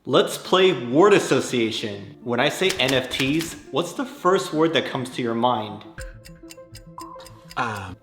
Let's play word association. When I say NFTs, what's the first word that comes to your mind?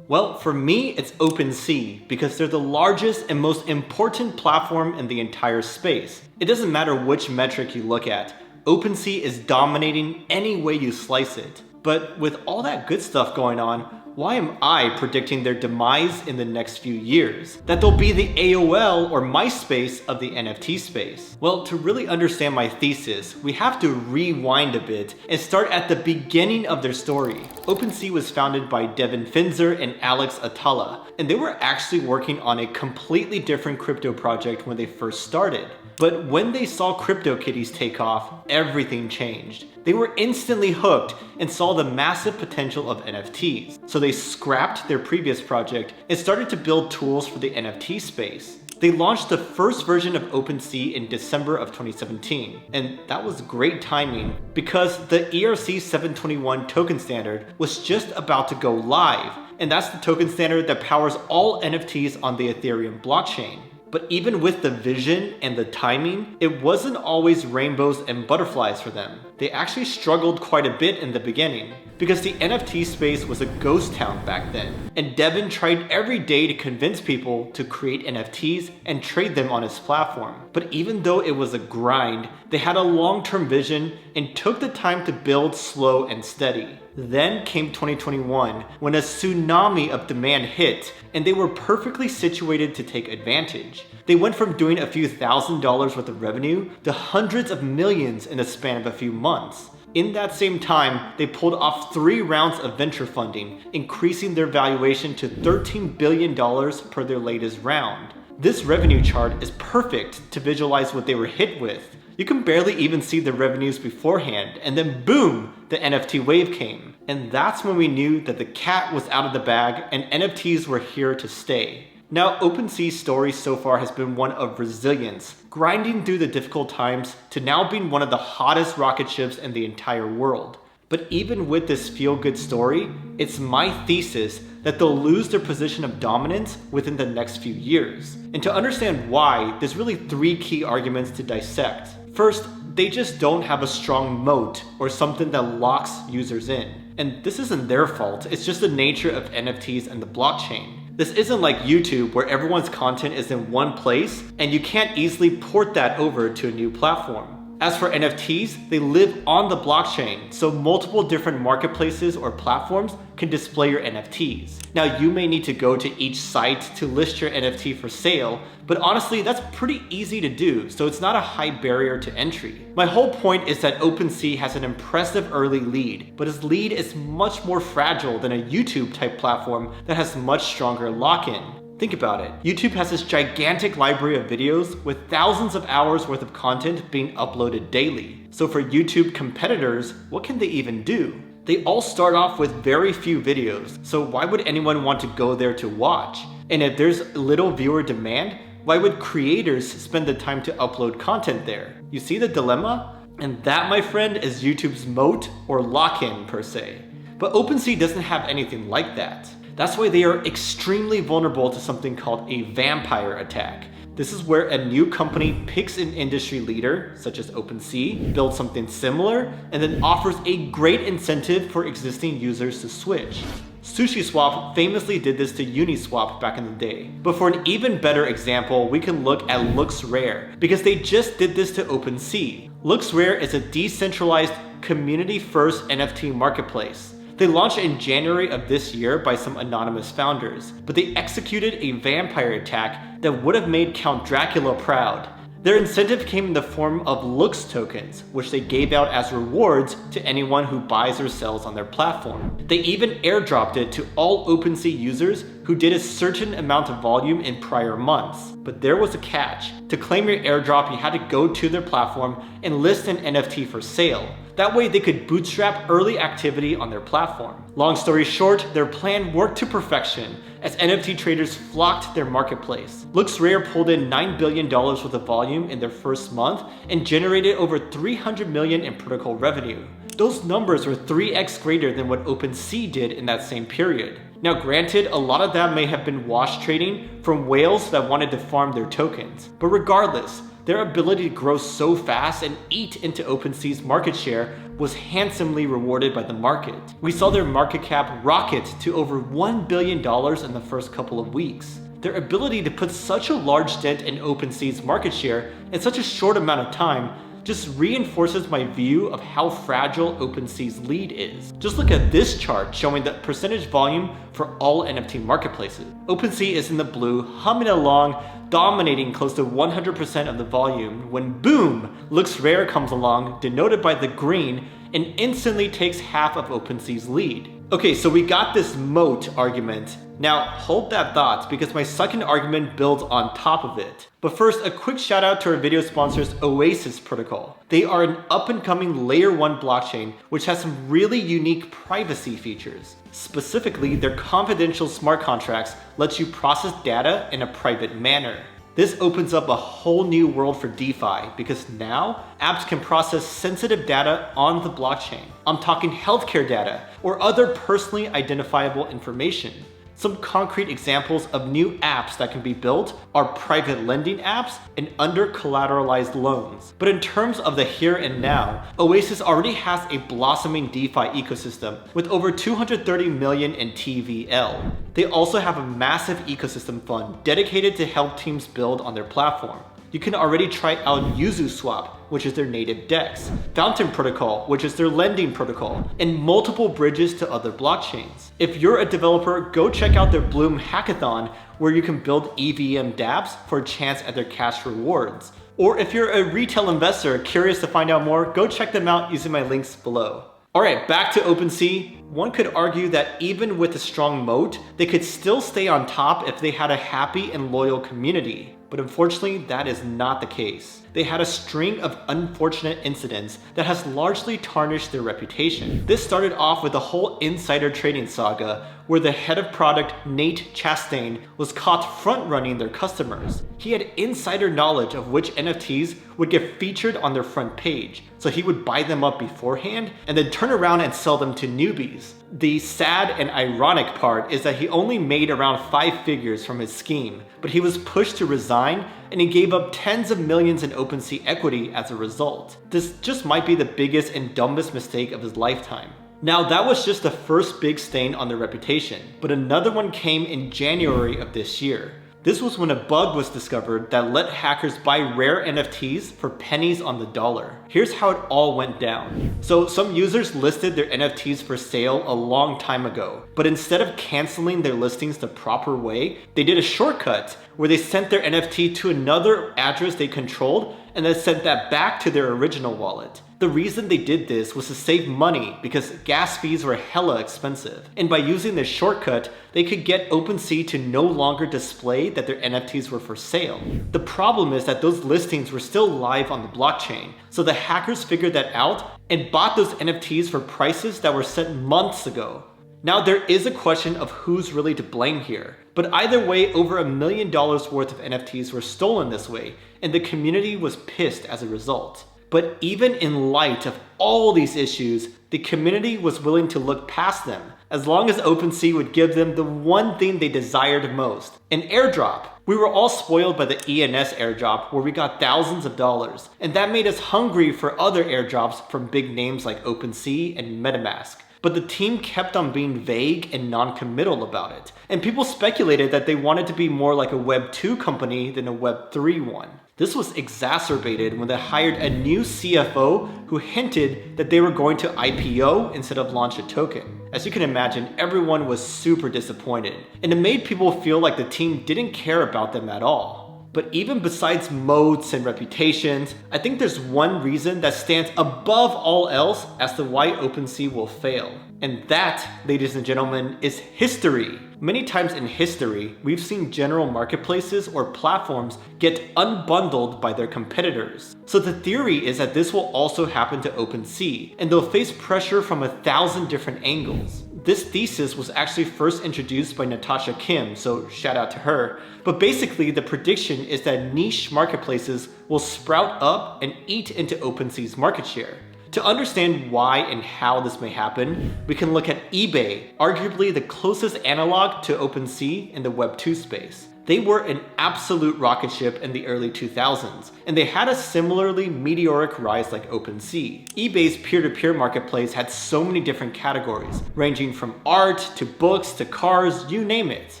Well, for me, it's OpenSea because they're the largest and most important platform in the entire space. It doesn't matter which metric you look at, OpenSea is dominating any way you slice it. But with all that good stuff going on, why am I predicting their demise in the next few years? That they'll be the AOL or MySpace of the NFT space? Well, to really understand my thesis, we have to rewind a bit and start at the beginning of their story. OpenSea was founded by Devin Finzer and Alex Atala, and they were actually working on a completely different crypto project when they first started. But when they saw CryptoKitties take off, everything changed. They were instantly hooked and saw the massive potential of NFTs. So they scrapped their previous project and started to build tools for the NFT space. They launched the first version of OpenSea in December of 2017, and that was great timing because the ERC 721 token standard was just about to go live, and that's the token standard that powers all NFTs on the Ethereum blockchain. But even with the vision and the timing, it wasn't always rainbows and butterflies for them. They actually struggled quite a bit in the beginning because the NFT space was a ghost town back then. And Devin tried every day to convince people to create NFTs and trade them on his platform. But even though it was a grind, they had a long-term vision and took the time to build slow and steady. Then came 2021 when a tsunami of demand hit and they were perfectly situated to take advantage. They went from doing a few $1,000s worth of revenue to hundreds of millions in the span of a few months. In that same time, they pulled off 3 rounds of venture funding, increasing their valuation to $13 billion per their latest round. This revenue chart is perfect to visualize what they were hit with. You can barely even see the revenues beforehand, and then boom, the NFT wave came. And that's when we knew that the cat was out of the bag and NFTs were here to stay. Now, OpenSea's story so far has been one of resilience, grinding through the difficult times to now being one of the hottest rocket ships in the entire world. But even with this feel-good story, it's my thesis that they'll lose their position of dominance within the next few years. And to understand why, there's really 3 key arguments to dissect. First, they just don't have a strong moat or something that locks users in. And this isn't their fault, it's just the nature of NFTs and the blockchain. This isn't like YouTube where everyone's content is in one place and you can't easily port that over to a new platform. As for NFTs, they live on the blockchain, so multiple different marketplaces or platforms can display your NFTs. Now, you may need to go to each site to list your NFT for sale, but honestly, that's pretty easy to do, so it's not a high barrier to entry. My whole point is that OpenSea has an impressive early lead, but its lead is much more fragile than a YouTube-type platform that has much stronger lock-in. Think about it. YouTube has this gigantic library of videos with thousands of hours worth of content being uploaded daily. So for YouTube competitors, what can they even do? They all start off with very few videos, so why would anyone want to go there to watch? And if there's little viewer demand, why would creators spend the time to upload content there? You see the dilemma? And that, my friend, is YouTube's moat or lock-in per se. But OpenSea doesn't have anything like that. That's why they are extremely vulnerable to something called a vampire attack. This is where a new company picks an industry leader, such as OpenSea, builds something similar, and then offers a great incentive for existing users to switch. SushiSwap famously did this to Uniswap back in the day. But for an even better example, we can look at LooksRare, because they just did this to OpenSea. LooksRare is a decentralized, community-first NFT marketplace. They launched in January of this year by some anonymous founders, but they executed a vampire attack that would have made Count Dracula proud. Their incentive came in the form of Looks tokens, which they gave out as rewards to anyone who buys or sells on their platform. They even airdropped it to all OpenSea users who did a certain amount of volume in prior months. But there was a catch. To claim your airdrop, you had to go to their platform and list an NFT for sale. That way they could bootstrap early activity on their platform. Long story short, their plan worked to perfection as NFT traders flocked their marketplace. LooksRare pulled in $9 billion worth of volume in their first month and generated over $300 million in protocol revenue. Those numbers were 3x greater than what OpenSea did in that same period. Now granted, a lot of that may have been wash trading from whales that wanted to farm their tokens. But regardless, Their ability to grow so fast and eat into OpenSea's market share was handsomely rewarded by the market. We saw their market cap rocket to over $1 billion in the first couple of weeks. Their ability to put such a large dent in OpenSea's market share in such a short amount of time just reinforces my view of how fragile OpenSea's lead is. Just look at this chart showing the percentage volume for all NFT marketplaces. OpenSea is in the blue, humming along, dominating close to 100% of the volume, when boom, Looks Rare comes along, denoted by the green, and instantly takes half of OpenSea's lead. Okay, so we got this moat argument. Now hold that thought, because my second argument builds on top of it. But first, a quick shout out to our video sponsors, Oasis Protocol. They are an up and coming layer 1 blockchain which has some really unique privacy features. Specifically, their confidential smart contracts lets you process data in a private manner. This opens up a whole new world for DeFi, because now apps can process sensitive data on the blockchain. I'm talking healthcare data or other personally identifiable information. Some concrete examples of new apps that can be built are private lending apps and under-collateralized loans. But in terms of the here and now, Oasis already has a blossoming DeFi ecosystem with over 230 million in TVL. They also have a massive ecosystem fund dedicated to help teams build on their platform. You can already try out Swap, which is their native DEX, Fountain Protocol, which is their lending protocol, and multiple bridges to other blockchains. If you're a developer, go check out their Bloom Hackathon, where you can build EVM dApps for a chance at their cash rewards. Or if you're a retail investor curious to find out more, go check them out using my links below. Alright, back to OpenSea. One could argue that even with a strong moat, they could still stay on top if they had a happy and loyal community. But unfortunately, that is not the case. They had a string of unfortunate incidents that has largely tarnished their reputation. This started off with the whole insider trading saga, where the head of product, Nate Chastain, was caught front-running their customers. He had insider knowledge of which NFTs would get featured on their front page, so he would buy them up beforehand and then turn around and sell them to newbies. The sad and ironic part is that he only made around 5 figures from his scheme, but he was pushed to resign and he gave up tens of millions in OpenSea equity as a result. This just might be the biggest and dumbest mistake of his lifetime. Now that was just the first big stain on their reputation, but another one came in January of this year. This was when a bug was discovered that let hackers buy rare NFTs for pennies on the dollar. Here's how it all went down. So some users listed their NFTs for sale a long time ago, but instead of canceling their listings the proper way, they did a shortcut where they sent their NFT to another address they controlled and then sent that back to their original wallet. The reason they did this was to save money because gas fees were hella expensive. And by using this shortcut, they could get OpenSea to no longer display that their NFTs were for sale. The problem is that those listings were still live on the blockchain, so the hackers figured that out and bought those NFTs for prices that were set months ago. Now there is a question of who's really to blame here, but either way, over $1 million worth of NFTs were stolen this way, and the community was pissed as a result. But even in light of all these issues, the community was willing to look past them, as long as OpenSea would give them the one thing they desired most, an airdrop. We were all spoiled by the ENS airdrop, where we got thousands of dollars, and that made us hungry for other airdrops from big names like OpenSea and MetaMask. But the team kept on being vague and non-committal about it, and people speculated that they wanted to be more like a Web 2 company than a Web 3 one. This was exacerbated when they hired a new CFO who hinted that they were going to IPO instead of launch a token. As you can imagine, everyone was super disappointed, and it made people feel like the team didn't care about them at all. But even besides moats and reputations, I think there's one reason that stands above all else as to why OpenSea will fail. And that, ladies and gentlemen, is history. Many times in history, we've seen general marketplaces or platforms get unbundled by their competitors. So the theory is that this will also happen to OpenSea, and they'll face pressure from 1,000 different angles. This thesis was actually first introduced by Natasha Kim, so shout out to her. But basically, the prediction is that niche marketplaces will sprout up and eat into OpenSea's market share. To understand why and how this may happen, we can look at eBay, arguably the closest analog to OpenSea in the Web 2 space. They were an absolute rocket ship in the early 2000s, and they had a similarly meteoric rise like OpenSea. eBay's peer-to-peer marketplace had so many different categories, ranging from art to books to cars, you name it.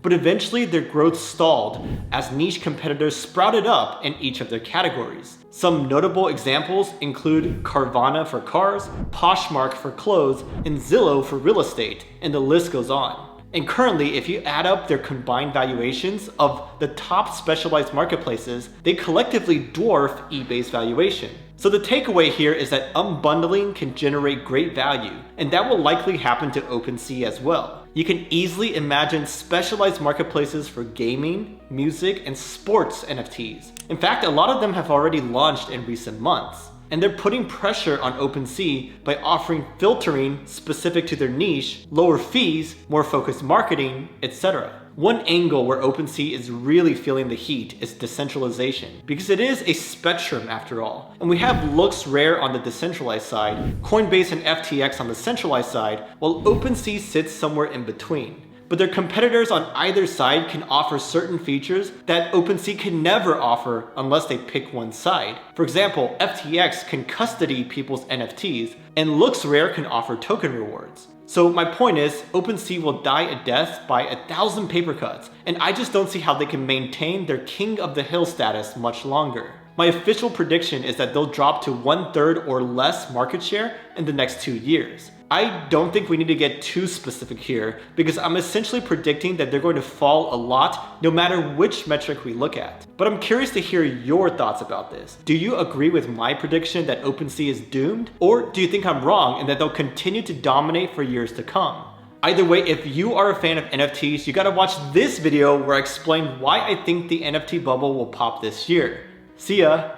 But eventually their growth stalled as niche competitors sprouted up in each of their categories. Some notable examples include Carvana for cars, Poshmark for clothes, and Zillow for real estate, and the list goes on. And currently, if you add up their combined valuations of the top specialized marketplaces, they collectively dwarf eBay's valuation. So the takeaway here is that unbundling can generate great value, and that will likely happen to OpenSea as well. You can easily imagine specialized marketplaces for gaming, music, and sports NFTs. In fact, a lot of them have already launched in recent months. And they're putting pressure on OpenSea by offering filtering specific to their niche, lower fees, more focused marketing, etc. One angle where OpenSea is really feeling the heat is decentralization, because it is a spectrum after all. And we have LooksRare on the decentralized side, Coinbase and FTX on the centralized side, while OpenSea sits somewhere in between. But their competitors on either side can offer certain features that OpenSea can never offer unless they pick one side. For example, FTX can custody people's NFTs, and LooksRare can offer token rewards. So my point is, OpenSea will die a death by 1,000 paper cuts, and I just don't see how they can maintain their king of the hill status much longer. My official prediction is that they'll drop to 1/3 or less market share in the next 2 years. I don't think we need to get too specific here, because I'm essentially predicting that they're going to fall a lot no matter which metric we look at. But I'm curious to hear your thoughts about this. Do you agree with my prediction that OpenSea is doomed? Or do you think I'm wrong and that they'll continue to dominate for years to come? Either way, if you are a fan of NFTs, you gotta watch this video where I explain why I think the NFT bubble will pop this year. See ya!